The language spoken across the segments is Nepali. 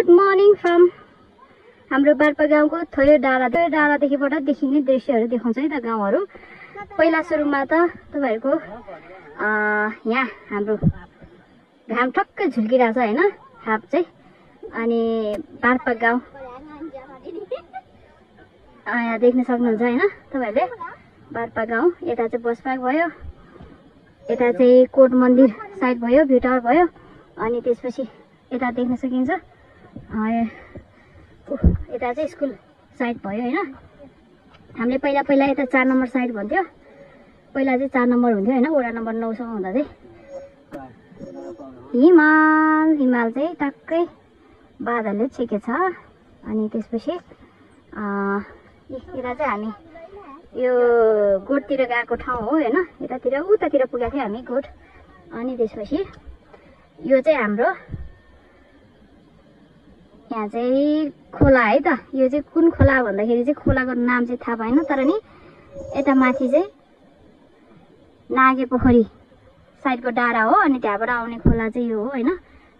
गुड मर्निङ फ्रम हाम्रो बार्पा गाउँको थोयो डाँडादेखिबाट देखिने दृश्यहरू देखाउँछ है त गाउँहरू। पहिला सुरुमा त तपाईहरुको यहाँ हाम्रो घाम ठक्कै झुल्किरहेछ हैन, हाप चाहिँ। अनि बार्पा गाउँ यहाँ देख्न सक्नुहुन्छ हैन तपाईहरुले। बार्पा गाउँ यता चाहिँ बस पार्क भयो, यता चाहिँ कोट मन्दिर साइड भयो, भ्यू टावर भयो। अनि त्यसपछि यता देख्न सकिन्छ यता चाहिँ स्कुल साइड भयो हैन। हामीले पहिला यता 4 नम्बर साइड भन्थ्यो, पहिला चाहिँ 4 नम्बर हुन्थ्यो हैन, वडा नम्बर 9 सम्म हुँदा चाहिँ। हिमाल चाहिँ टक्कै बादलले छेकेछ। अनि त्यसपछि यता चाहिँ हामी यो गोठतिर गएको ठाउँ हो हैन, यतातिर उतातिर पुगेको थियो हामी गोठ। अनि त्यसपछि यो चाहिँ हाम्रो यहाँ चाहिँ खोला है त। यो चाहिँ कुन खोला भन्दाखेरि चाहिँ खोलाको नाम चाहिँ थाहा भएन, तर नि यता माथि चाहिँ नागे पोखरी साइडको डाँडा हो। अनि त्यहाँबाट आउने खोला चाहिँ यो हो हैन।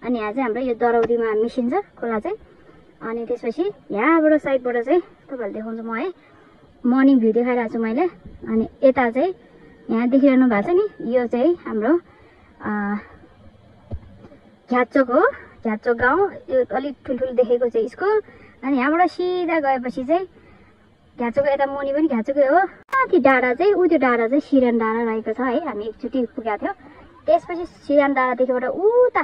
अनि यहाँ चाहिँ हाम्रो यो दरौदीमा मिसिन्छ खोला चाहिँ। अनि त्यसपछि यहाँबाट साइडबाट चाहिँ तपाईहरुले देखाउँछु म है, मर्निङ भ्यू देखाइरहेको छु मैले। अनि यता चाहिँ यहाँ देखिरहनु भएको छ नि, यो चाहिँ हाम्रो घ्याचोक हो, घ्याचोक गाउँ। यो अलिक ठुल्ठुलो देखेको चाहिँ स्कुल। अनि यहाँबाट सिधा गएपछि चाहिँ घ्याचोक यता मुनि पनि घ्याचोकै हो। माथि डाँडा चाहिँ त्यो डाँडा चाहिँ सिरान डाँडा रहेको छ है, हामी एकचोटि पुगेको थियो। त्यसपछि सिरान डाँडादेखिबाट उता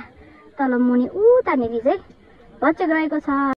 तल मुनि उतानिर चाहिँ घ्याचोक रहेको छ।